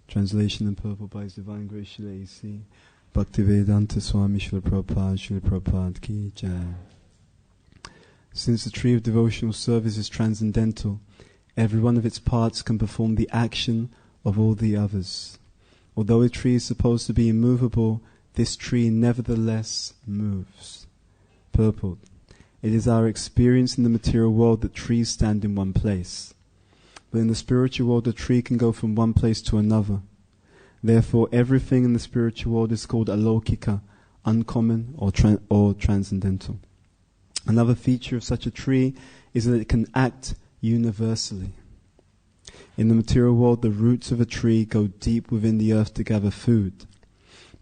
Translation and purport by His Divine Grace Srila A.C. Bhaktivedanta Swami Srila Prabhupada Ki Jai. Since the tree of devotional service is transcendental, every one of its parts can perform the action of all the others. Although a tree is supposed to be immovable, this tree nevertheless moves. Purport. It is our experience in the material world that trees stand in one place. But in the spiritual world, a tree can go from one place to another. Therefore, everything in the spiritual world is called alokika, uncommon or transcendental. Another feature of such a tree is that it can act universally. In the material world, the roots of a tree go deep within the earth to gather food.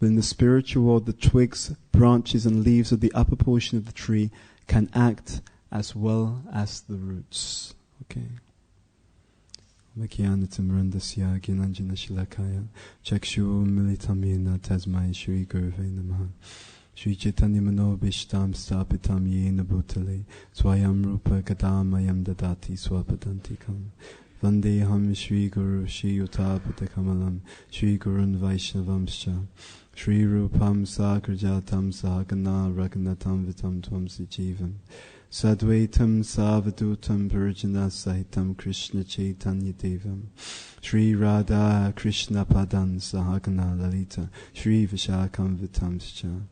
But in the spiritual world, the twigs, branches and leaves of the upper portion of the tree can act as well as the roots. Okay. Vakyanatamarandasya Gyananjana Shilakaya Chakshu Militamina Tasmai Shri Guruve Namaha Shri Chaitanya Manobishtam Stapitam Yena Bhutale Swayam Rupa Kadamayam Dadati Swapadantikam Vandeham Shri Guru Shri Utapata Kamalam Shri Gurun Vaishnavamscha Shri Rupam Sagrajatam Sagana Raghunatam Vitam Twamsi Jivam Sadvaitam Savadutam Purjana Sahitam Krishna Chaitanya Devam Shri Radha Krishna Padan Sahagana Lalita Shri Vishakam Vitamscha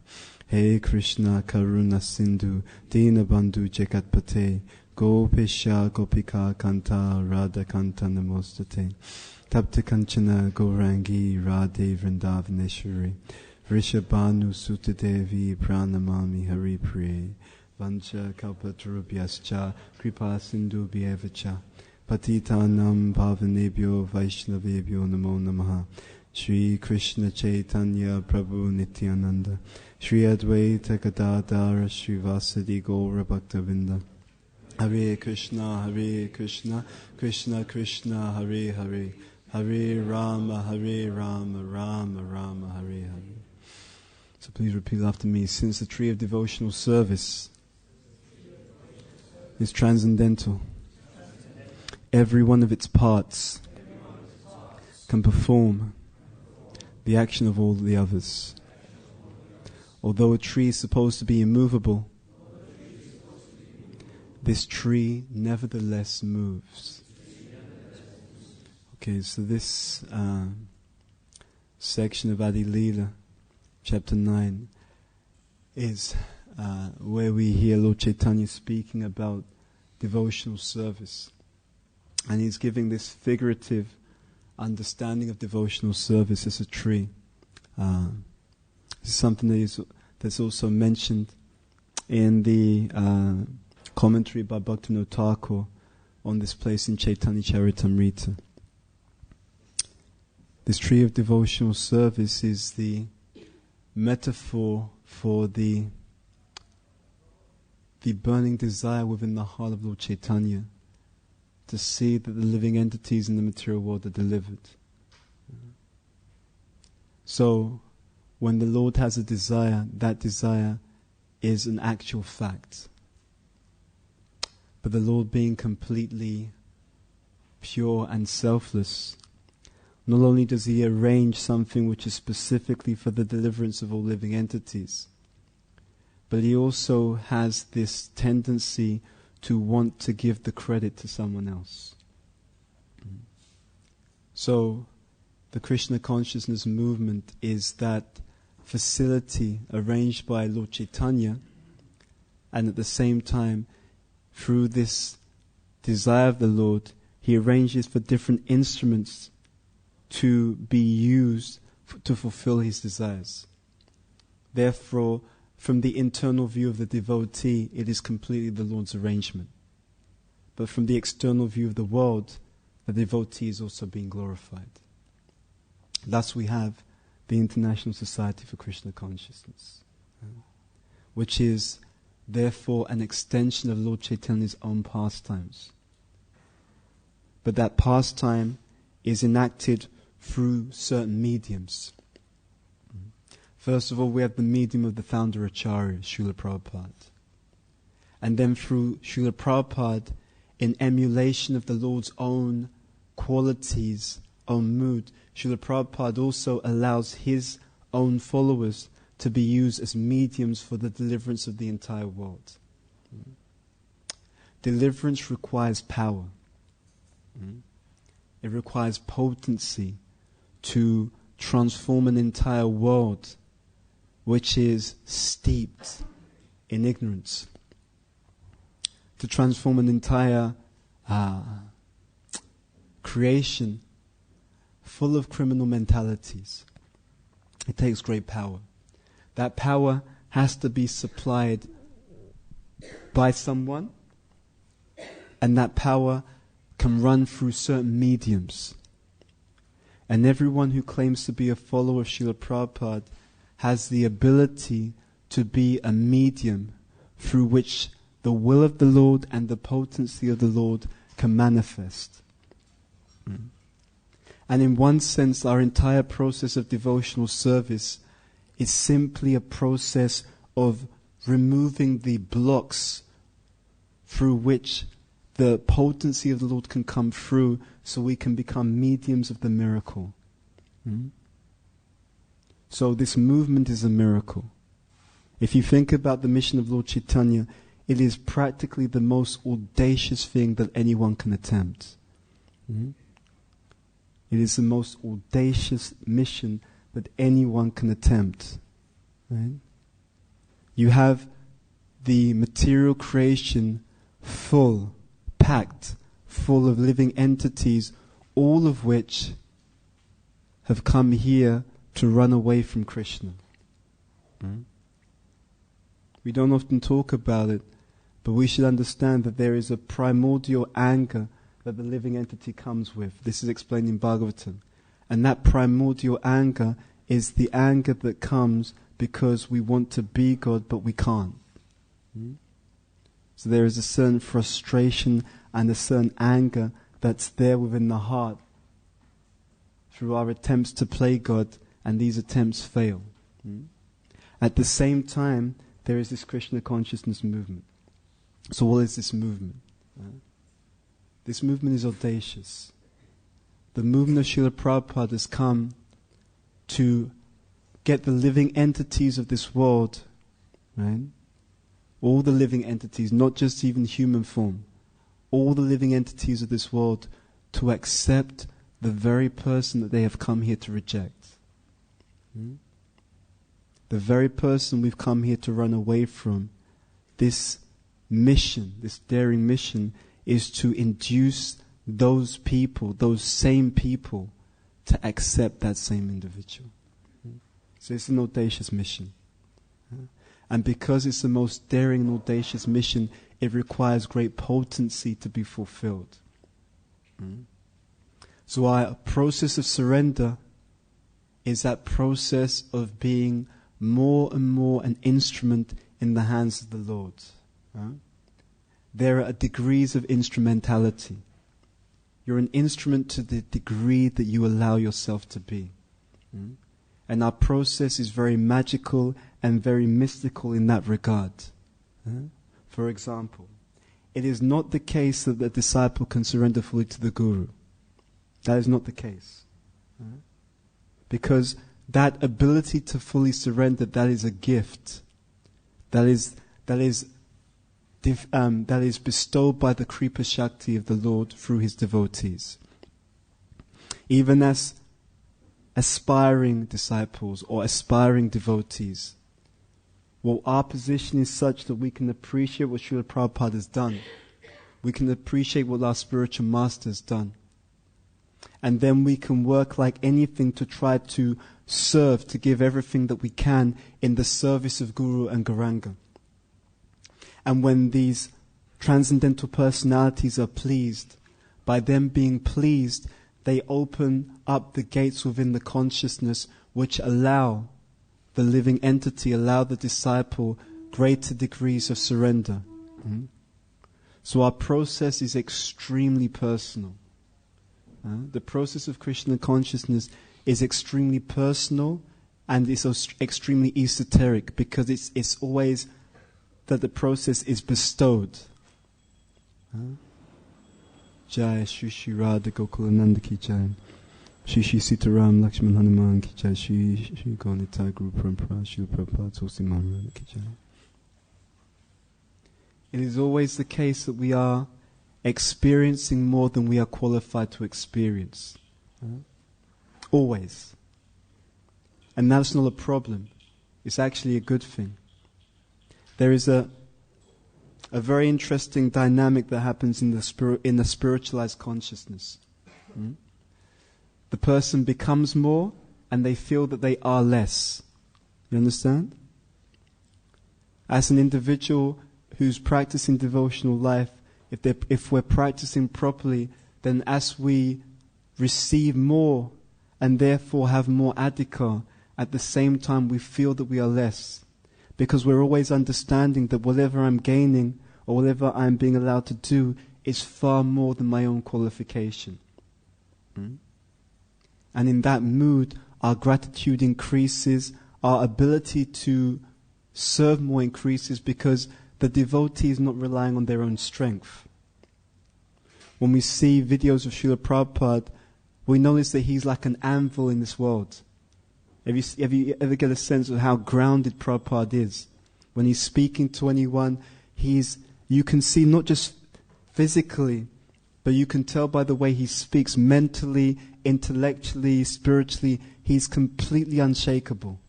Hey Krishna Karuna Sindhu Dina Bandhu Jagatpate Gopesha Gopika Kanta Radha Kanta Namostate Tapta Kanchana Gaurangi Radhe Vrindavaneshwari Vrishabhanu Sutadevi Pranamami Hari Priye Vancha kalpatarubhyascha kripa sindhu bhyevacha patitanam pavanebhyo vaishnavebhyo namo namaha Shri Krishna Chaitanya Prabhu Nityananda Shri Advaita Gadadhara Shri Vasadi Gaura Bhaktavinda Hare Krishna Krishna Krishna Hare Hare Hare Rama Rama Rama Hare Hare. So please repeat after me. Since the tree of devotional service is transcendental, every one of its parts can perform the action of all the others. Although a tree is supposed to be immovable, this tree nevertheless moves. Okay, so this section of Adi Lila, chapter 9, is where we hear Lord Chaitanya speaking about devotional service. And he's giving this figurative understanding of devotional service as a tree. This is something that's also mentioned in the commentary by Bhaktivinoda Thakur on this place in Chaitanya Charitamrita. This tree of devotional service is the metaphor for the burning desire within the heart of Lord Chaitanya to see that the living entities in the material world are delivered. So, when the Lord has a desire, that desire is an actual fact. But the Lord, being completely pure and selfless, not only does He arrange something which is specifically for the deliverance of all living entities, but He also has this tendency to want to give the credit to someone else. So, the Krishna consciousness movement is that facility arranged by Lord Chaitanya, and at the same time, through this desire of the Lord, He arranges for different instruments to be used to fulfill His desires. Therefore, from the internal view of the devotee, it is completely the Lord's arrangement. But from the external view of the world, the devotee is also being glorified. Thus we have the International Society for Krishna Consciousness, which is therefore an extension of Lord Chaitanya's own pastimes. But that pastime is enacted through certain mediums. First of all, we have the medium of the founder Acharya, Srila Prabhupada. And then through Srila Prabhupada, in emulation of the Lord's own qualities own mood, Srila Prabhupada also allows his own followers to be used as mediums for the deliverance of the entire world. Deliverance requires power. It requires potency to transform an entire world which is steeped in ignorance. To transform an entire creation full of criminal mentalities. It takes great power. That power has to be supplied by someone, and that power can run through certain mediums. And everyone who claims to be a follower of Srila Prabhupada has the ability to be a medium through which the will of the Lord and the potency of the Lord can manifest. And in one sense, our entire process of devotional service is simply a process of removing the blocks through which the potency of the Lord can come through, so we can become mediums of the miracle. So this movement is a miracle. If you think about the mission of Lord Chaitanya, it is practically the most audacious thing that anyone can attempt. It is the most audacious mission that anyone can attempt. Right? You have the material creation packed full of living entities, all of which have come here to run away from Krishna. We don't often talk about it, but we should understand that there is a primordial anger that the living entity comes with. This is explained in Bhagavatam. And that primordial anger is the anger that comes because we want to be God, but we can't. So there is a certain frustration and a certain anger that's there within the heart through our attempts to play God, and these attempts fail. At the same time, there is this Krishna consciousness movement. So what is this movement? This movement is audacious. The movement of Srila Prabhupada has come to get the living entities of this world, right? All the living entities, not just even human form, all the living entities of this world to accept the very person that they have come here to reject. The very person we've come here to run away from. This mission, this daring mission, is to induce those people, those same people, to accept that same individual. So it's an audacious mission. And because it's the most daring and audacious mission, it requires great potency to be fulfilled. So our process of surrender is that process of being more and more an instrument in the hands of the Lord. There are degrees of instrumentality. You're an instrument to the degree that you allow yourself to be. And our process is very magical and very mystical in that regard. For example, it is not the case that the disciple can surrender fully to the Guru. That is not the case. Because that ability to fully surrender, that is a gift. That is bestowed by the Kripa Shakti of the Lord through His devotees. Even as aspiring disciples or aspiring devotees, well, our position is such that we can appreciate what Srila Prabhupada has done. We can appreciate what our spiritual master has done. And then we can work like anything to try to serve, to give everything that we can in the service of Guru and Gauranga. And when these transcendental personalities are pleased, by them being pleased, they open up the gates within the consciousness which allow the living entity, allow the disciple greater degrees of surrender. So our process is extremely personal. The process of Krishna consciousness is extremely personal, and it's extremely esoteric, because it's always that the process is bestowed. Jai Shri Shri Radha Gokulananda Ki Jai. Shri Shri Sitaram Lakshman Hanuman ki jai, Shri Shri Gaunitai Guru Parampara, Shri Prabhupada Tulsi Maharani ki jai. It is always the case that we are experiencing more than we are qualified to experience. Always. And that's not a problem. It's actually a good thing. There is a very interesting dynamic that happens in the spiritualized consciousness. The person becomes more and they feel that they are less. You understand? As an individual who's practicing devotional life, if we're practicing properly, then as we receive more and therefore have more adhika, at the same time we feel that we are less. Because we're always understanding that whatever I'm gaining or whatever I'm being allowed to do is far more than my own qualification. And in that mood, our gratitude increases, our ability to serve more increases, because the devotee is not relying on their own strength. When we see videos of Srila Prabhupada, we notice that he's like an anvil in this world. Have you ever get a sense of how grounded Prabhupada is? When he's speaking to anyone, you can see not just physically, but you can tell by the way he speaks mentally, intellectually, spiritually, he's completely unshakable.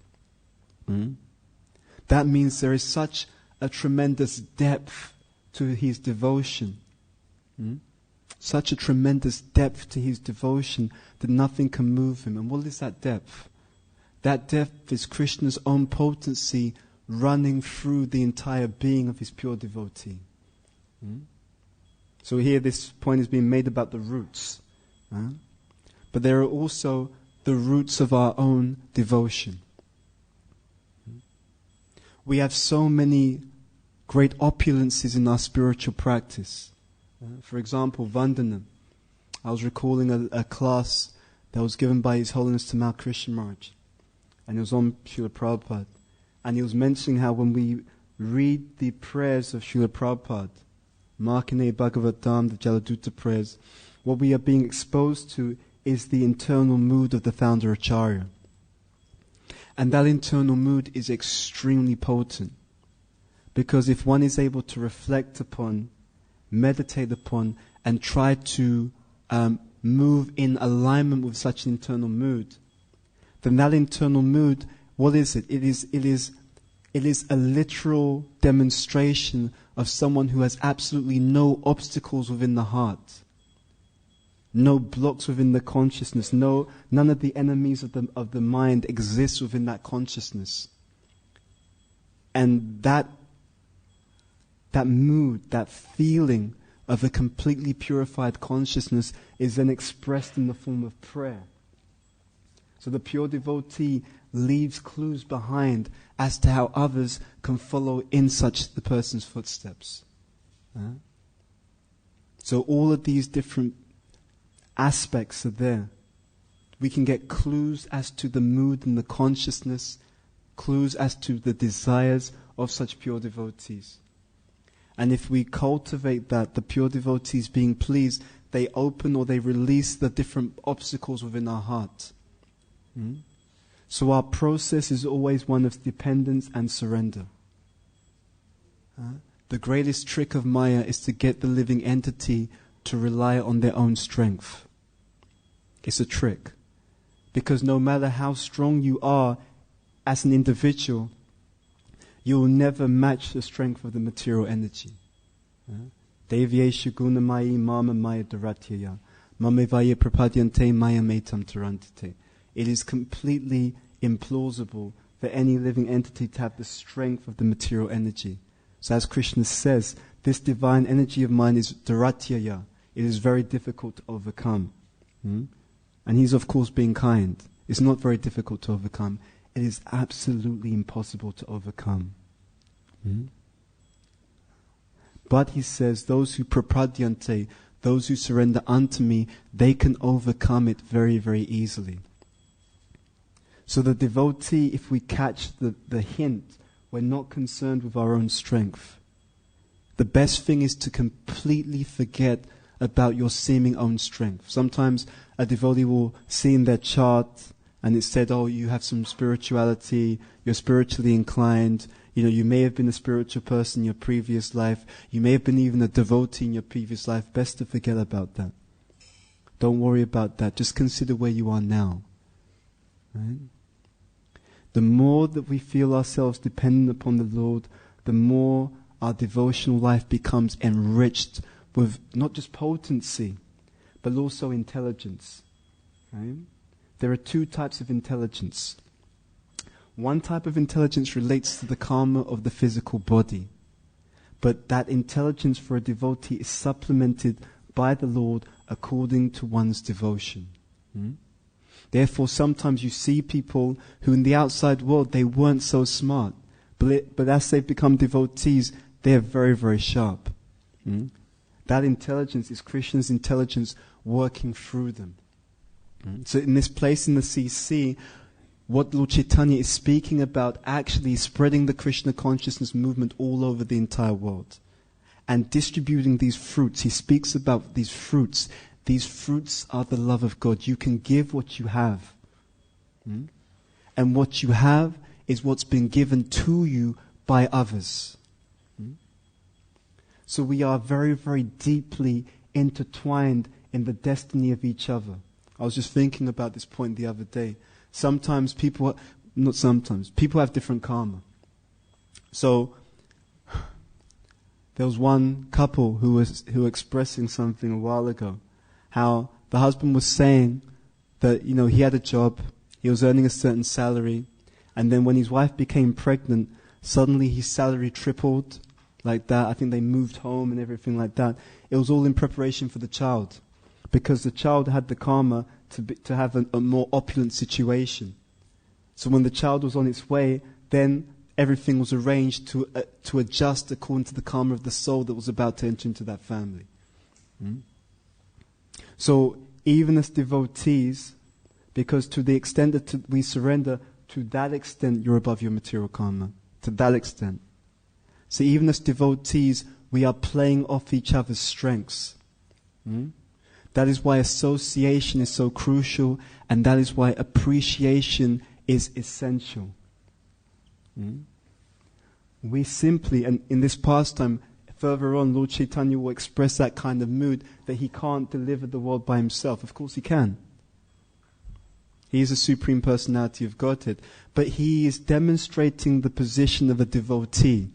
That means there is such a tremendous depth to his devotion. Such a tremendous depth to his devotion that nothing can move him. And what is that depth? That depth is Krishna's own potency running through the entire being of his pure devotee. So here this point is being made about the roots. But there are also the roots of our own devotion. We have so many great opulences in our spiritual practice. For example, Vandanam. I was recalling a class that was given by His Holiness Tamal Krishna Maharaj. And it was on Srila Prabhupada. And he was mentioning how when we read the prayers of Srila Prabhupada, Makane Bhagavatam, the Jaladuta prayers, what we are being exposed to is the internal mood of the founder Acharya. And that internal mood is extremely potent. Because if one is able to reflect upon, meditate upon, and try to move in alignment with such an internal mood, then that internal mood, what is it? It is a literal demonstration of someone who has absolutely no obstacles within the heart, no blocks within the consciousness, none of the enemies of the mind exist within that consciousness. And that mood, that feeling of a completely purified consciousness is then expressed in the form of prayer. So the pure devotee leaves clues behind as to how others can follow in such the person's footsteps. So all of these different aspects are there. We can get clues as to the mood and the consciousness, clues as to the desires of such pure devotees. And if we cultivate that, the pure devotees being pleased, they open or they release the different obstacles within our heart. So our process is always one of dependence and surrender. The greatest trick of Maya is to get the living entity to rely on their own strength. It's a trick. Because no matter how strong you are as an individual, you will never match the strength of the material energy. Devyeshu gunamayi mama maya daratyaya mamevaye prapadyante maya metam tarantite. It is completely implausible for any living entity to have the strength of the material energy. So as Krishna says, this divine energy of mine is daratyaya. It is very difficult to overcome. And he's of course being kind. It's not very difficult to overcome. It is absolutely impossible to overcome. But he says, those who prapadyante, those who surrender unto me, they can overcome it very, very easily. So the devotee, if we catch the hint, we're not concerned with our own strength. The best thing is to completely forget about your seeming own strength. Sometimes a devotee will see in their chart and it said, oh, you have some spirituality, you're spiritually inclined, you may have been a spiritual person in your previous life, you may have been even a devotee in your previous life. Best to forget about that. Don't worry about that. Just consider where you are now. Right? The more that we feel ourselves dependent upon the Lord, the more our devotional life becomes enriched with not just potency, but also intelligence. Right? There are two types of intelligence. One type of intelligence relates to the karma of the physical body. But that intelligence for a devotee is supplemented by the Lord according to one's devotion. Therefore, sometimes you see people who in the outside world, they weren't so smart. But as they've become devotees, they're very, very sharp. That intelligence is Krishna's intelligence working through them. So in this place in the CC, what Lord Chaitanya is speaking about actually is spreading the Krishna consciousness movement all over the entire world. And distributing these fruits. He speaks about these fruits. These fruits are the love of God. You can give what you have. And what you have is what's been given to you by others. So we are very, very deeply intertwined in the destiny of each other. I was just thinking about this point the other day. People have different karma. So there was one couple who were expressing something a while ago, how the husband was saying that he had a job, he was earning a certain salary, and then when his wife became pregnant, suddenly his salary tripled, like that. I think they moved home and everything like that. It was all in preparation for the child, because the child had the karma to have a more opulent situation. So when the child was on its way, then everything was arranged to adjust according to the karma of the soul that was about to enter into that family. So even as devotees, because to the extent that we surrender, to that extent you're above your material karma. To that extent. So even as devotees, we are playing off each other's strengths. That is why association is so crucial, and that is why appreciation is essential. We simply, and in this pastime, further on, Lord Chaitanya will express that kind of mood that he can't deliver the world by himself. Of course he can. He is a Supreme Personality of Godhead. But he is demonstrating the position of a devotee.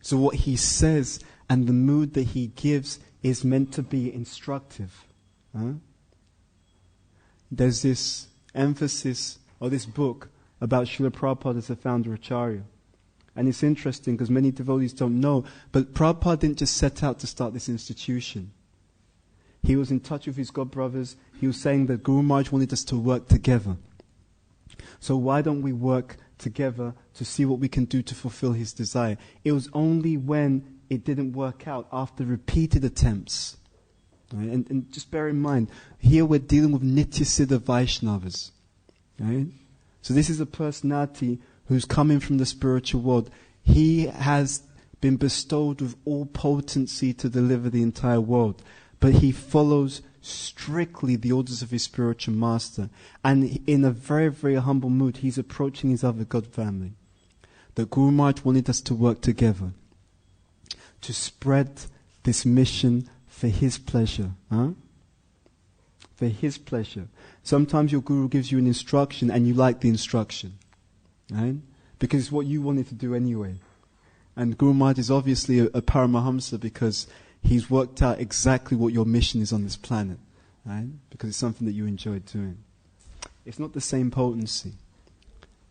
So what he says and the mood that he gives is meant to be instructive. There's this emphasis, or this book, about Srila Prabhupada as a founder Acharya. And it's interesting because many devotees don't know, but Prabhupada didn't just set out to start this institution. He was in touch with his godbrothers. He was saying that Guru Maharaj wanted us to work together. So why don't we work together to see what we can do to fulfill his desire? It was only when it didn't work out, after repeated attempts. Right? And just bear in mind, here we're dealing with Nitya Siddha Vaishnavas. Right? So this is a personality who's coming from the spiritual world. He has been bestowed with all potency to deliver the entire world. But he follows strictly the orders of his spiritual master. And in a very, very humble mood, he's approaching his other God family. The Guru Maharaj wanted us to work together, to spread this mission for his pleasure. For his pleasure. Sometimes your Guru gives you an instruction and you like the instruction. Right? Because it's what you wanted to do anyway. And Guru Maharaj is obviously a Paramahamsa because he's worked out exactly what your mission is on this planet. Right? Because it's something that you enjoy doing. It's not the same potency.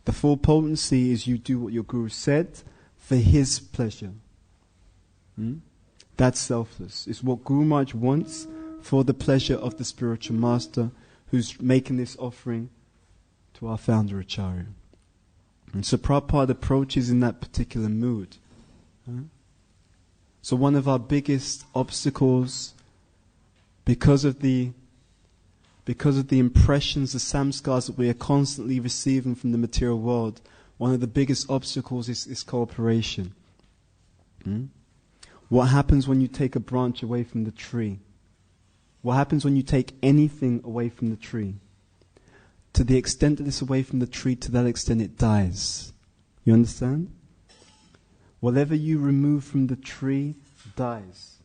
The full potency is you do what your Guru said for his pleasure. That's selfless. It's what Guru Maharaj wants for the pleasure of the spiritual master who's making this offering to our founder Acharya. And so Prabhupada approaches in that particular mood. So one of our biggest obstacles, because of the impressions, the samskars that we are constantly receiving from the material world, one of the biggest obstacles is cooperation. What happens when you take a branch away from the tree? What happens when you take anything away from the tree? To the extent that it's away from the tree, to that extent it dies. You understand? Whatever you remove from the tree dies.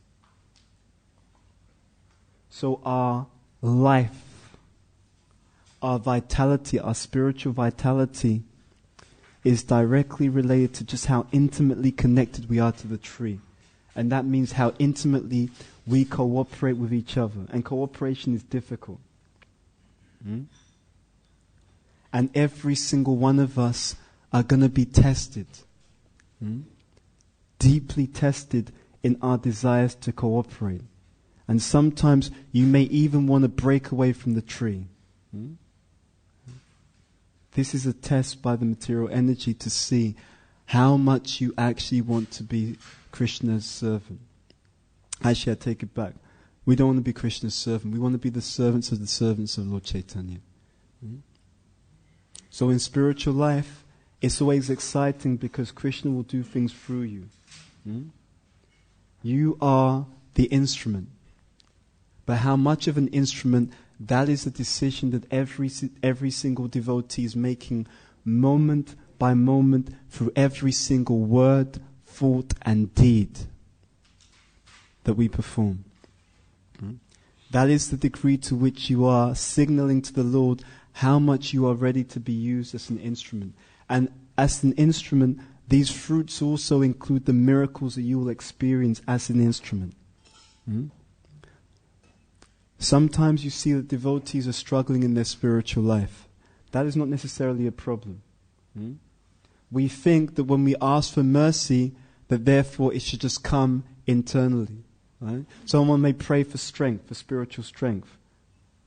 So our life, our vitality, our spiritual vitality is directly related to just how intimately connected we are to the tree. And that means how intimately we cooperate with each other. And cooperation is difficult. And every single one of us are going to be tested. Deeply tested in our desires to cooperate. And sometimes you may even want to break away from the tree. This is a test by the material energy to see how much you actually want to be Krishna's servant. Actually, I take it back. We don't want to be Krishna's servant. We want to be the servants of Lord Chaitanya. So in spiritual life, it's always exciting because Krishna will do things through you. You are the instrument. But how much of an instrument, that is a decision that every single devotee is making moment by moment through every single word, thought and deed that we perform. That is the degree to which you are signaling to the Lord how much you are ready to be used as an instrument. And as an instrument, these fruits also include the miracles that you will experience as an instrument. Sometimes you see that devotees are struggling in their spiritual life. That is not necessarily a problem. We think that when we ask for mercy, that therefore it should just come internally. Right? Someone may pray for strength, for spiritual strength.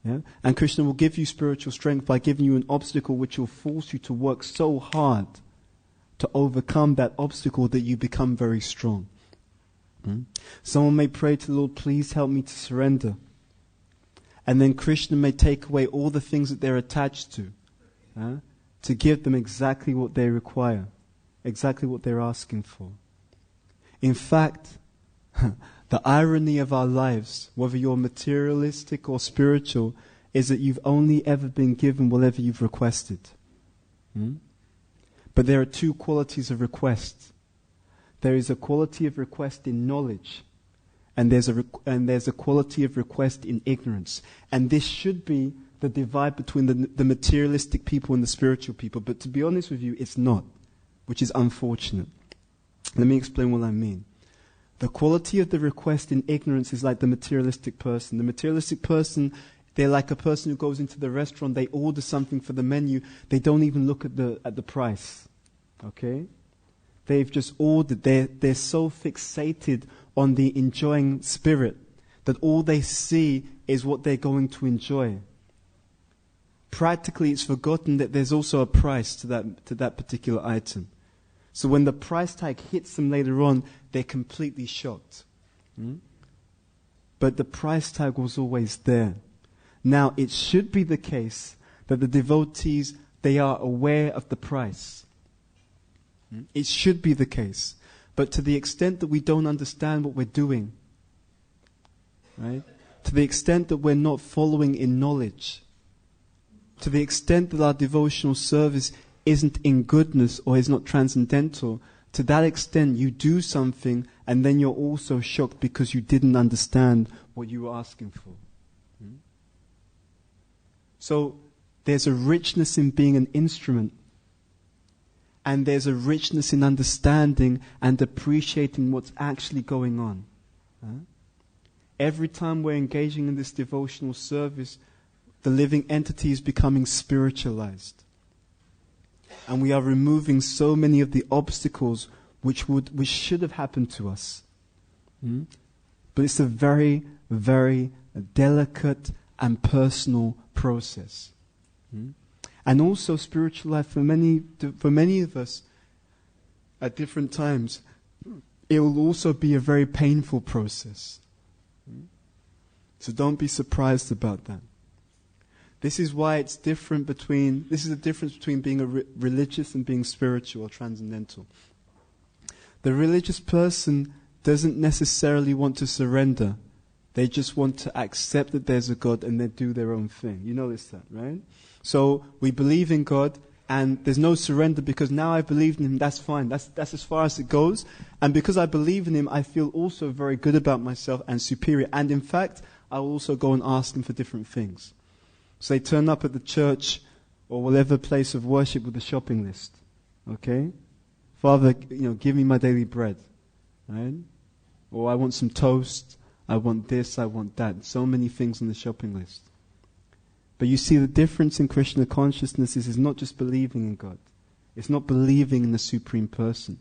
Yeah? And Krishna will give you spiritual strength by giving you an obstacle which will force you to work so hard to overcome that obstacle that you become very strong. Someone may pray to the Lord, please help me to surrender. And then Krishna may take away all the things that they're attached to give them exactly what they require, exactly what they're asking for. In fact, the irony of our lives, whether you're materialistic or spiritual, is that you've only ever been given whatever you've requested. But there are two qualities of request. There is a quality of request in knowledge, and there's a quality of request in ignorance. And this should be the divide between the materialistic people and the spiritual people. But to be honest with you, it's not, which is unfortunate. Let me explain what I mean. The quality of the request in ignorance is like the materialistic person. The materialistic person, they're like a person who goes into the restaurant, they order something for the menu, they don't even look at the price. Okay? They've just ordered. They're so fixated on the enjoying spirit that all they see is what they're going to enjoy. Practically, it's forgotten that there's also a price to that particular item. So when the price tag hits them later on, they're completely shocked. But the price tag was always there. Now, it should be the case that the devotees, they are aware of the price. It should be the case. But to the extent that we don't understand what we're doing, right? To the extent that we're not following in knowledge, to the extent that our devotional service isn't in goodness or is not transcendental, to that extent you do something and then you're also shocked because you didn't understand what you were asking for. So there's a richness in being an instrument, and there's a richness in understanding and appreciating what's actually going on. Every time we're engaging in this devotional service, the living entity is becoming spiritualized. And we are removing so many of the obstacles which should have happened to us. But it's a very, very delicate and personal process. And also spiritual life, for many of us, at different times, it will also be a very painful process. So don't be surprised about that. This is why it's different this is the difference between being a religious and being spiritual or transcendental. The religious person, doesn't necessarily want to surrender. They just want to accept that there's a God and they do their own thing. You notice that, right? So we believe in God and there's no surrender because now I believe in Him, that's fine. That's as far as it goes. And because I believe in Him, I feel also very good about myself and superior. And in fact, I will also go and ask Him for different things. So they turn up at the church or whatever place of worship with a shopping list. Okay? Father, give me my daily bread. Right? Or I want some toast. I want this, I want that. So many things on the shopping list. But you see, the difference in Krishna consciousness is not just believing in God. It's not believing in the Supreme Person.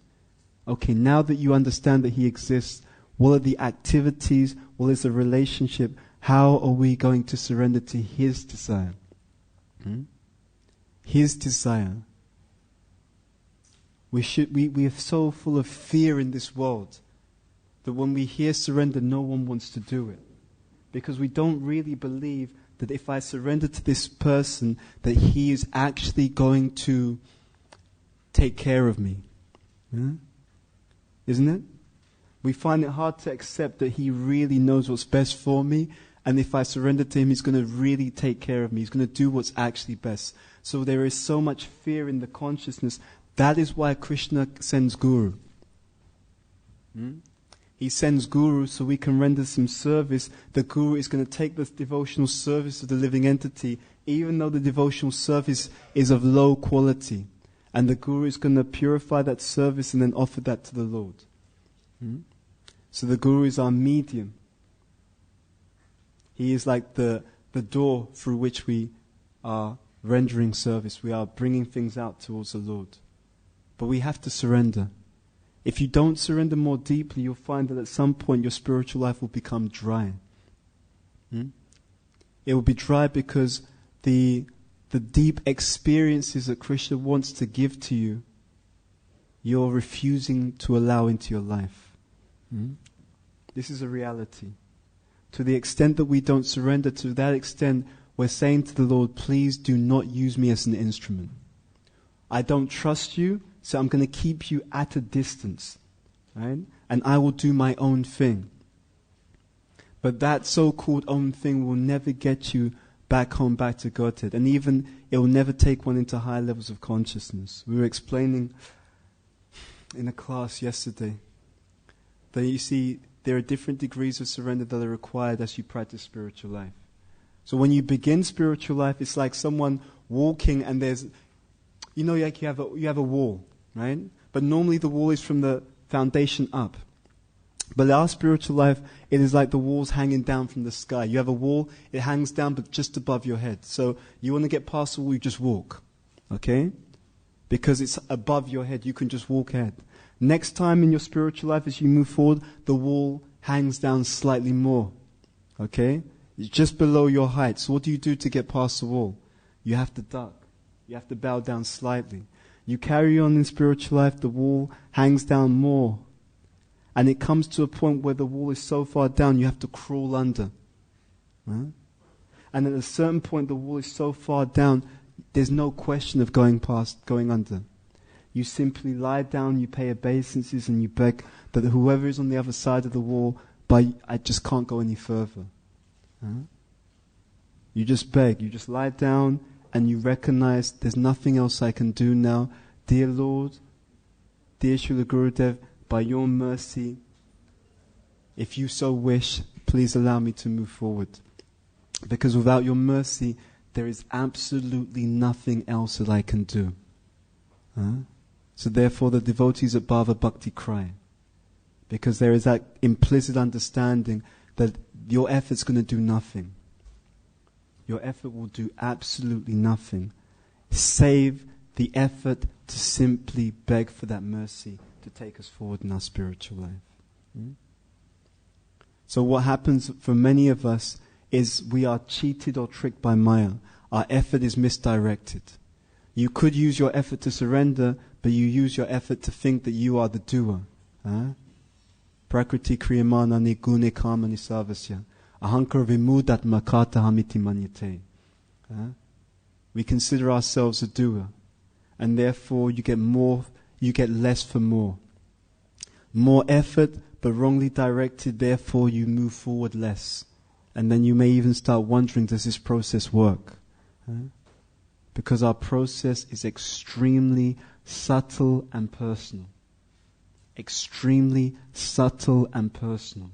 Okay, now that you understand that He exists, what are the activities? What is the relationship? How are we going to surrender to His desire? His desire. We are so full of fear in this world that when we hear surrender, no one wants to do it. Because we don't really believe that if I surrender to this person, that He is actually going to take care of me. Yeah? Isn't it? We find it hard to accept that He really knows what's best for me, and if I surrender to Him, He's going to really take care of me. He's going to do what's actually best. So there is so much fear in the consciousness. That is why Krishna sends Guru. He sends Guru so we can render some service. The Guru is going to take this devotional service of the living entity, even though the devotional service is of low quality. And the Guru is going to purify that service and then offer that to the Lord. So the Guru is our medium. He is like the door through which we are rendering service. We are bringing things out towards the Lord. But we have to surrender. If you don't surrender more deeply, you'll find that at some point your spiritual life will become dry. It will be dry because the deep experiences that Krishna wants to give to you, you're refusing to allow into your life. This is a reality. To the extent that we don't surrender, to that extent we're saying to the Lord, please do not use me as an instrument. I don't trust you, so I'm going to keep you at a distance, right? And I will do my own thing. But that so-called own thing will never get you back home, back to Godhead. And even it will never take one into higher levels of consciousness. We were explaining in a class yesterday that you see there are different degrees of surrender that are required as you practice spiritual life. So when you begin spiritual life, it's like someone walking and there's, like you have a wall, right? But normally the wall is from the foundation up. But our spiritual life, it is like the walls hanging down from the sky. You have a wall, it hangs down but just above your head. So you want to get past the wall, you just walk. Okay? Because it's above your head, you can just walk ahead. Next time in your spiritual life, as you move forward, the wall hangs down slightly more. Okay? It's just below your height. So what do you do to get past the wall? You have to duck. You have to bow down slightly. You carry on in spiritual life, the wall hangs down more. And it comes to a point where the wall is so far down, you have to crawl under. Right? And at a certain point, the wall is so far down, there's no question of going under. You simply lie down, you pay obeisances, and you beg that whoever is on the other side of the wall, but I just can't go any further. Huh? You just beg, you just lie down, and you recognize there's nothing else I can do now. Dear Lord, dear Srila Gurudev, by your mercy, if you so wish, please allow me to move forward. Because without your mercy, there is absolutely nothing else that I can do. Huh? So therefore the devotees at Bhava Bhakti cry. Because there is that implicit understanding that your effort's going to do nothing. Your effort will do absolutely nothing, save the effort to simply beg for that mercy to take us forward in our spiritual life. So what happens for many of us is we are cheated or tricked by Maya. Our effort is misdirected. You could use your effort to surrender, but you use your effort to think that you are the doer. Prakriti kriyamana nigune kamani savasya. Ahankar vimudatma kata hamiti manyate. We consider ourselves a doer, and therefore you get less for more. More effort, but wrongly directed, therefore you move forward less. And then you may even start wondering, does this process work? Because our process is extremely subtle and personal. Extremely subtle and personal.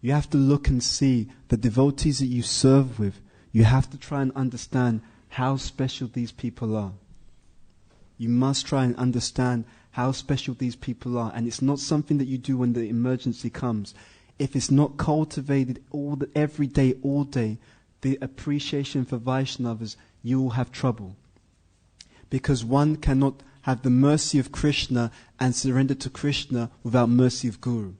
You have to look and see the devotees that you serve with. You have to try and understand how special these people are. You must try and understand how special these people are. And it's not something that you do when the emergency comes. If it's not cultivated every day, all day, the appreciation for Vaishnavas, you will have trouble. Because one cannot have the mercy of Krishna and surrender to Krishna without mercy of Guru.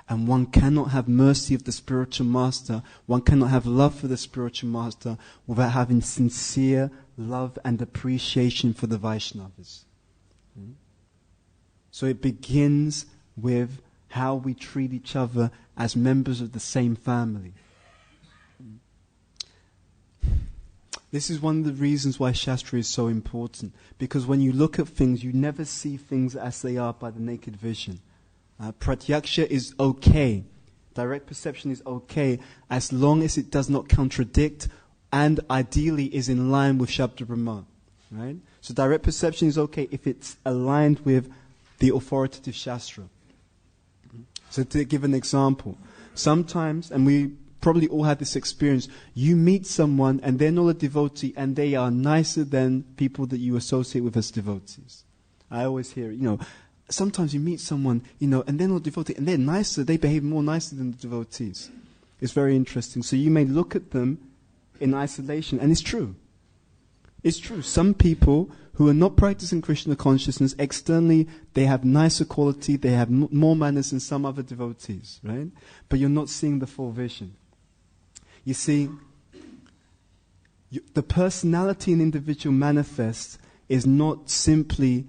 And one cannot have mercy of the spiritual master, one cannot have love for the spiritual master without having sincere love and appreciation for the Vaishnavas. So it begins with how we treat each other as members of the same family. This is one of the reasons why Shastra is so important. Because when you look at things, you never see things as they are by the naked vision. Pratyaksha is okay. Direct perception is okay as long as it does not contradict and ideally is in line with Shabda Brahma. Right? So direct perception is okay if it's aligned with the authoritative Shastra. So to give an example, sometimes, and we probably all had this experience, you meet someone and they're not a devotee and they are nicer than people that you associate with as devotees. I always hear, sometimes you meet someone, and they're not devotee, and they're nicer, they behave more nicer than the devotees. It's very interesting. So you may look at them in isolation, and it's true. It's true. Some people who are not practicing Krishna consciousness, externally, they have nicer quality, they have more manners than some other devotees, right? But you're not seeing the full vision. You see, the personality an individual manifests is not simply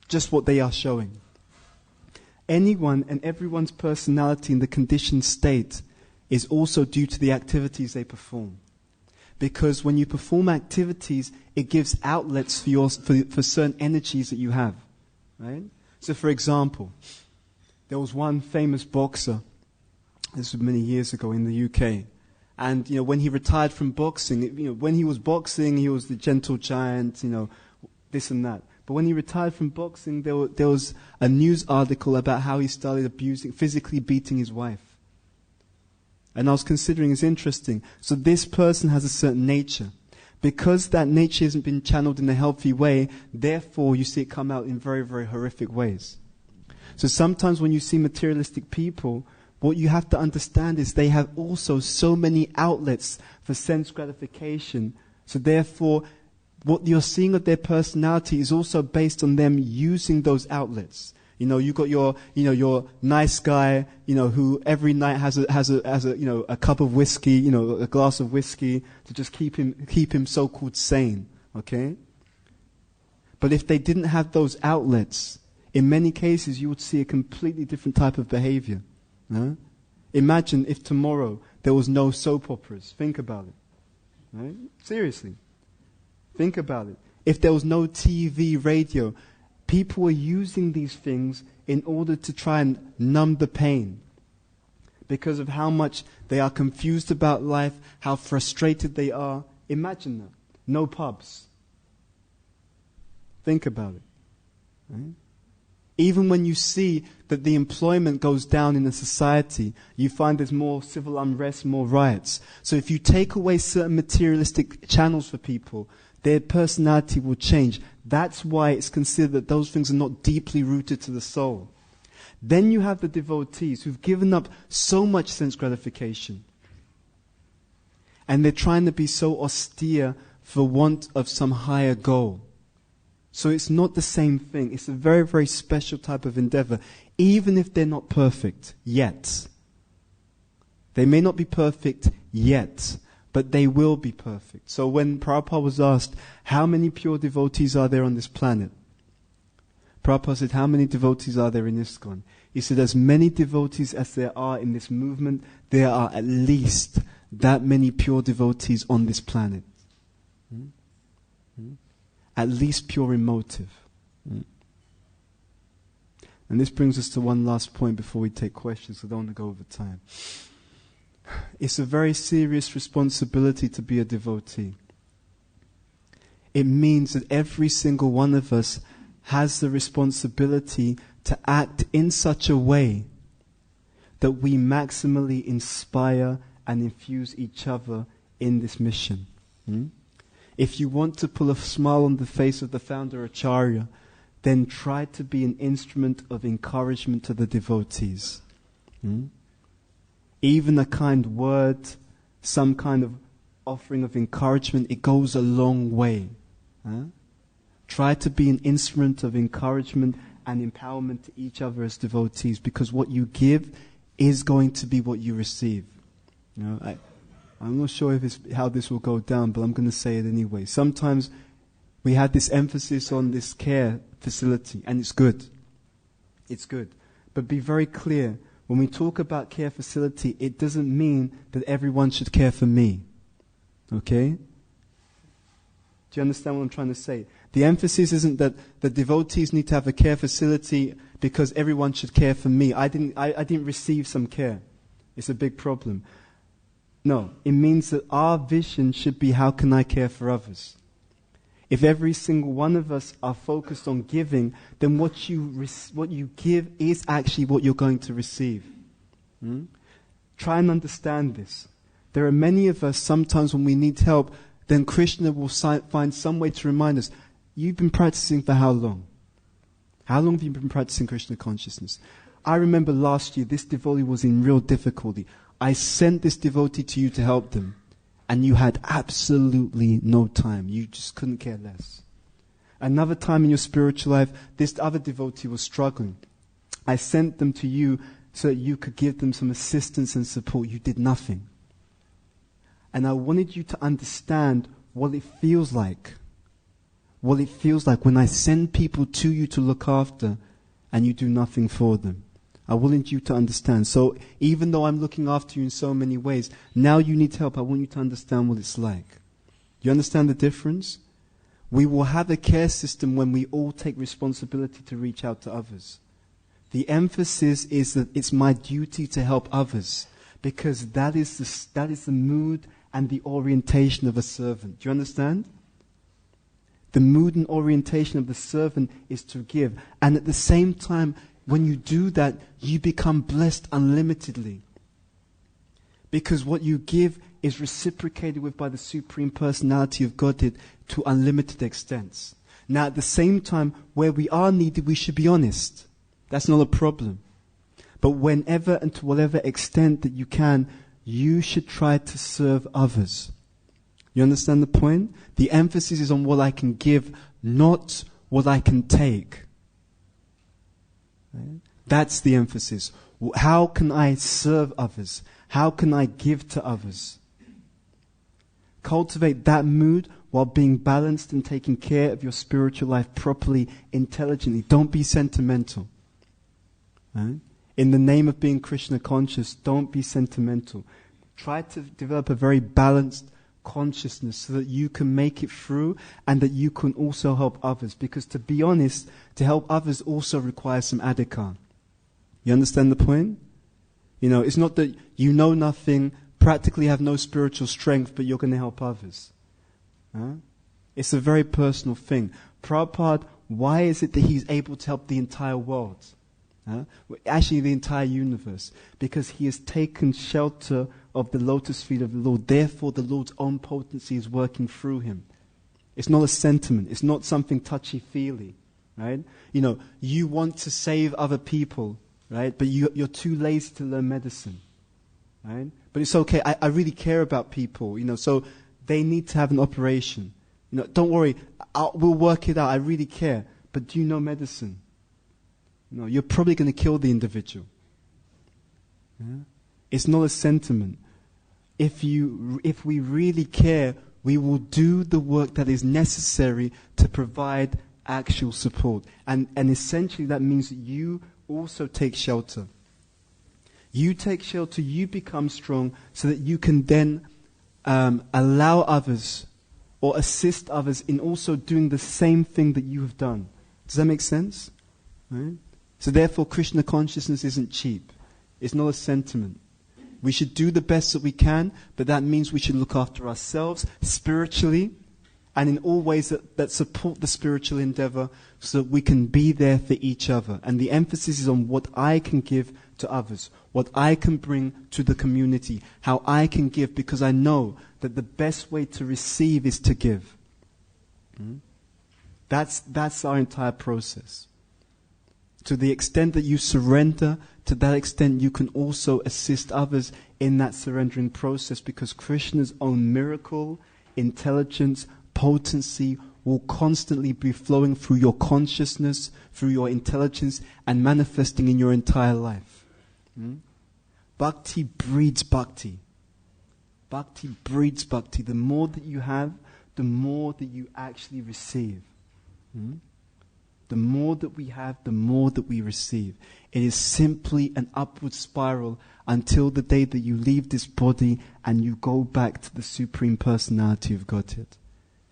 just what they are showing. Anyone and everyone's personality in the conditioned state is also due to the activities they perform. Because when you perform activities, it gives outlets for certain energies that you have. Right? So for example, there was one famous boxer, this was many years ago in the UK, and when he retired from boxing, when he was boxing, he was the gentle giant, this and that. But when he retired from boxing, there was a news article about how he started physically beating his wife. And I was considering, it's interesting. So this person has a certain nature. Because that nature hasn't been channeled in a healthy way, therefore you see it come out in very, very horrific ways. So sometimes when you see materialistic people, what you have to understand is they have also so many outlets for sense gratification. So therefore, what you're seeing of their personality is also based on them using those outlets. You got your nice guy, who every night has a cup of whiskey, a glass of whiskey to just keep him so-called sane. Okay? But if they didn't have those outlets, in many cases you would see a completely different type of behavior. Imagine if tomorrow there was no soap operas. Think about it. Right? Seriously. Think about it. If there was no TV, radio, people were using these things in order to try and numb the pain. Because of how much they are confused about life, how frustrated they are. Imagine that. No pubs. Think about it. Right? Even when you see that the employment goes down in a society, you find there's more civil unrest, more riots. So if you take away certain materialistic channels for people, their personality will change. That's why it's considered that those things are not deeply rooted to the soul. Then you have the devotees who've given up so much sense gratification. And they're trying to be so austere for want of some higher goal. So it's not the same thing. It's a very, very special type of endeavor, even if they're not perfect yet. They may not be perfect yet, but they will be perfect. So when Prabhupada was asked, how many pure devotees are there on this planet? Prabhupada said, how many devotees are there in ISKCON? He said, as many devotees as there are in this movement, there are at least that many pure devotees on this planet. At least pure in motive. And this brings us to one last point before we take questions, so I don't want to go over time. It's a very serious responsibility to be a devotee. It means that every single one of us has the responsibility to act in such a way that we maximally inspire and infuse each other in this mission. If you want to pull a smile on the face of the founder Acharya, then try to be an instrument of encouragement to the devotees. Even a kind word, some kind of offering of encouragement, it goes a long way. Try to be an instrument of encouragement and empowerment to each other as devotees, because what you give is going to be what you receive. I'm not sure how this will go down, but I'm going to say it anyway. Sometimes we had this emphasis on this care facility, and it's good. It's good. But be very clear, when we talk about care facility, it doesn't mean that everyone should care for me. Okay? Do you understand what I'm trying to say? The emphasis isn't that the devotees need to have a care facility because everyone should care for me. I didn't receive some care. It's a big problem. No, it means that our vision should be, how can I care for others? If every single one of us are focused on giving, then what you give is actually what you're going to receive. Try and understand this. There are many of us, sometimes when we need help, then Krishna will find some way to remind us, you've been practicing for how long? How long have you been practicing Krishna consciousness? I remember last year, this devotee was in real difficulty. I sent this devotee to you to help them, and you had absolutely no time. You just couldn't care less. Another time in your spiritual life, this other devotee was struggling. I sent them to you so that you could give them some assistance and support. You did nothing. And I wanted you to understand what it feels like. What it feels like when I send people to you to look after and you do nothing for them. I wanted you to understand. So even though I'm looking after you in so many ways, now you need help. I want you to understand what it's like. You understand the difference? We will have a care system when we all take responsibility to reach out to others. The emphasis is that it's my duty to help others, because that is the mood and the orientation of a servant. Do you understand? The mood and orientation of the servant is to give. And at the same time, when you do that, you become blessed unlimitedly. Because what you give is reciprocated with by the Supreme Personality of Godhead to unlimited extents. Now, at the same time, where we are needed, we should be honest. That's not a problem. But whenever and to whatever extent that you can, you should try to serve others. You understand the point? The emphasis is on what I can give, not what I can take. Right? That's the emphasis. How can I serve others? How can I give to others? Cultivate that mood while being balanced and taking care of your spiritual life properly, intelligently. Don't be sentimental. Right? In the name of being Krishna conscious, don't be sentimental. Try to develop a very balanced consciousness so that you can make it through and that you can also help others. Because to be honest, to help others also requires some adhikar. You understand the point? It's not that you know nothing, practically have no spiritual strength, but you're going to help others. It's a very personal thing. Prabhupada, why is it that he's able to help the entire world? Actually, the entire universe. Because he has taken shelter of the lotus feet of the Lord. Therefore, the Lord's own potency is working through him. It's not a sentiment. It's not something touchy-feely. Right? You want to save other people, right? But you're too lazy to learn medicine. Right? But it's okay. I really care about people, so they need to have an operation. Don't worry. We'll work it out. I really care. But do you know medicine? No, you're probably going to kill the individual. Yeah? It's not a sentiment. If we really care, we will do the work that is necessary to provide actual support. And essentially that means that you also take shelter. You take shelter, you become strong so that you can then allow others or assist others in also doing the same thing that you have done. Does that make sense? Right? So therefore, Krishna consciousness isn't cheap. It's not a sentiment. We should do the best that we can, but that means we should look after ourselves spiritually and in all ways that support the spiritual endeavor so that we can be there for each other. And the emphasis is on what I can give to others, what I can bring to the community, how I can give, because I know that the best way to receive is to give. That's our entire process. To the extent that you surrender, to that extent you can also assist others in that surrendering process, because Krishna's own miracle, intelligence, potency will constantly be flowing through your consciousness, through your intelligence, and manifesting in your entire life. Bhakti breeds bhakti. Bhakti breeds bhakti. The more that you have, the more that you actually receive. The more that we have, the more that we receive. It is simply an upward spiral until the day that you leave this body and you go back to the Supreme Personality of Godhead.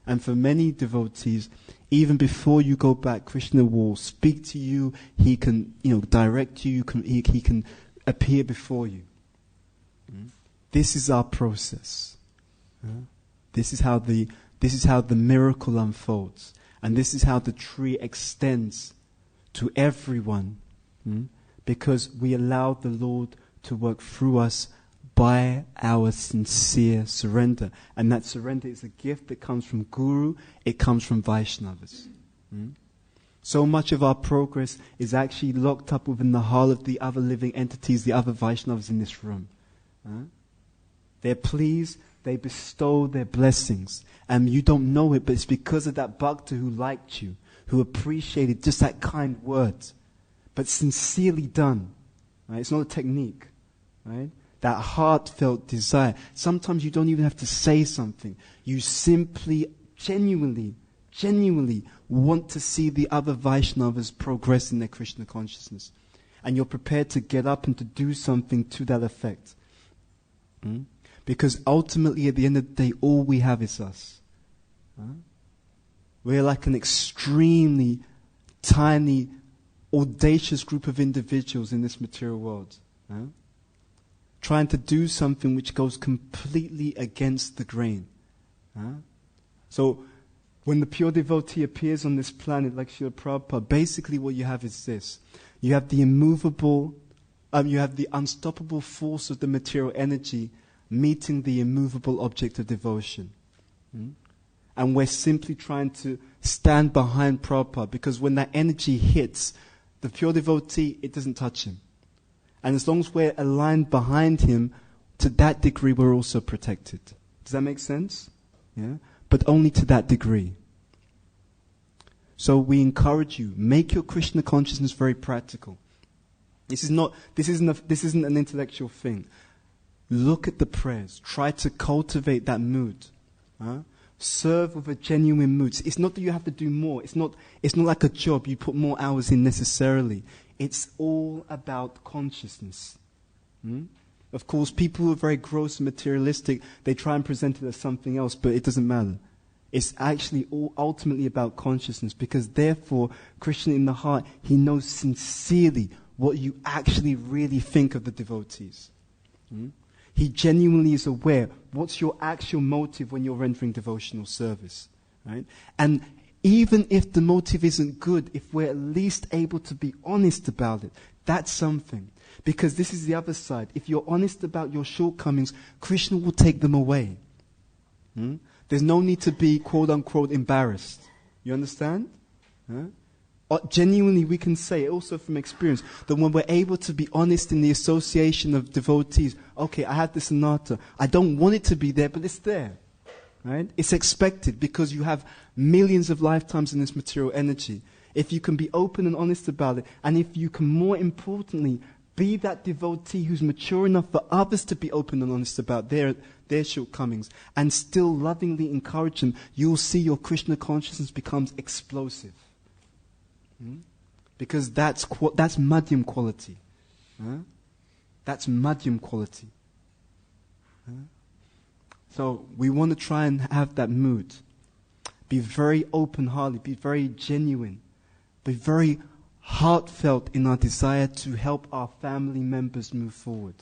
And for many devotees, even before you go back, Krishna will speak to you. He can, direct you. He can appear before you. This is our process. This is how the miracle unfolds. And this is how the tree extends to everyone, because we allow the Lord to work through us by our sincere surrender. And that surrender is a gift that comes from Guru, it comes from Vaishnavas. So much of our progress is actually locked up within the heart of the other living entities, the other Vaishnavas in this room. They're pleased, they bestow their blessings. And you don't know it, but it's because of that bhakta who liked you, who appreciated just that kind word, but sincerely done. Right? It's not a technique. Right? That heartfelt desire. Sometimes you don't even have to say something. You simply, genuinely want to see the other Vaishnavas progress in their Krishna consciousness. And you're prepared to get up and to do something to that effect. Because ultimately, at the end of the day, all we have is us. We're like an extremely tiny, audacious group of individuals in this material world. Trying to do something which goes completely against the grain. So, when the pure devotee appears on this planet like Srila Prabhupada, basically what you have is this. You have the immovable, you have the unstoppable force of the material energy meeting the immovable object of devotion. And we're simply trying to stand behind Prabhupada, because when that energy hits the pure devotee, it doesn't touch him. And as long as we're aligned behind him, to that degree we're also protected. Does that make sense? Yeah? But only to that degree. So we encourage you, make your Krishna consciousness very practical. This isn't an intellectual thing. Look at the prayers. Try to cultivate that mood. Serve with a genuine mood. It's not that you have to do more. It's not like a job. You put more hours in necessarily. It's all about consciousness. Of course, people who are very gross and materialistic, they try and present it as something else, but it doesn't matter. It's actually all ultimately about consciousness, because therefore, Krishna in the heart, he knows sincerely what you actually really think of the devotees. He genuinely is aware what's your actual motive when you're rendering devotional service. Right? And even if the motive isn't good, if we're at least able to be honest about it, that's something. Because this is the other side. If you're honest about your shortcomings, Krishna will take them away. There's no need to be quote-unquote embarrassed. You understand? Genuinely, we can say, also from experience, that when we're able to be honest in the association of devotees, okay, I have this anatta. I don't want it to be there, but it's there. Right? It's expected because you have millions of lifetimes in this material energy. If you can be open and honest about it, and if you can, more importantly, be that devotee who's mature enough for others to be open and honest about their shortcomings, and still lovingly encourage them, you'll see your Krishna consciousness becomes explosive. Because that's madhyam quality. That's madhyam quality. So we want to try and have that mood. Be very open-hearted, be very genuine, be very heartfelt in our desire to help our family members move forward.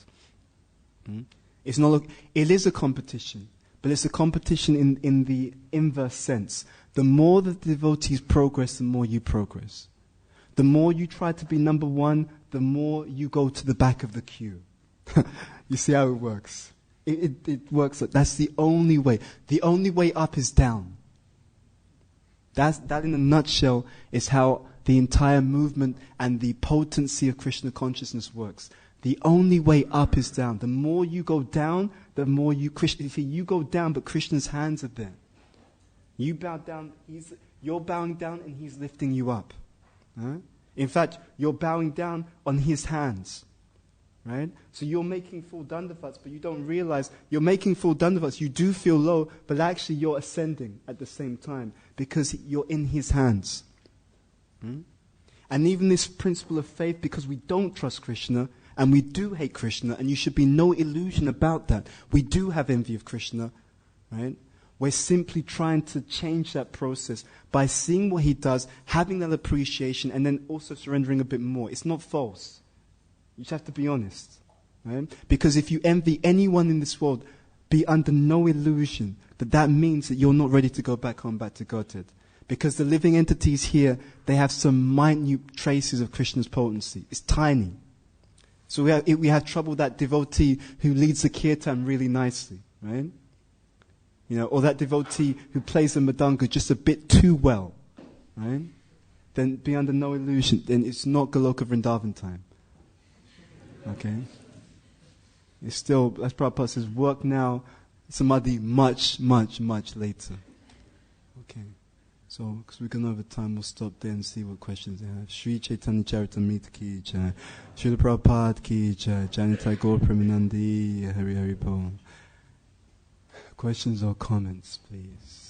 It's not. It is a competition, but it's a competition in the inverse sense. The more the devotees progress, the more you progress. The more you try to be number one, the more you go to the back of the queue. You see how it works? It works. That's the only way. The only way up is down. That in a nutshell is how the entire movement and the potency of Krishna consciousness works. The only way up is down. The more you go down, the more you go down, but Krishna's hands are there. You bow down, you're bowing down and he's lifting you up. In fact, you're bowing down on his hands. Right? So you're making full dandavats, but you don't realize you're making full dandavats. You do feel low, but actually you're ascending at the same time because you're in his hands. And even this principle of faith, because we don't trust Krishna and we do hate Krishna, and you should be no illusion about that. We do have envy of Krishna, right? We're simply trying to change that process by seeing what he does, having that appreciation, and then also surrendering a bit more. It's not false. You just have to be honest, right? Because if you envy anyone in this world, be under no illusion that means that you're not ready to go back home, back to Godhead. Because the living entities here, they have some minute traces of Krishna's potency. It's tiny. So we have trouble with that devotee who leads the kirtan really nicely, right? Or that devotee who plays the mridanga just a bit too well, right? Then be under no illusion. Then it's not Goloka Vrindavan time. Okay? It's still, as Prabhupada says, work now, samadhi much, much, much later. Okay. So, because we're going over time, we'll stop there and see what questions they have. Shri Chaitanya Charitamrita ki jai. Srila Prabhupada ki jai. Janitai Gaur Premanandi. Hari Hari Bol. Questions or comments, please?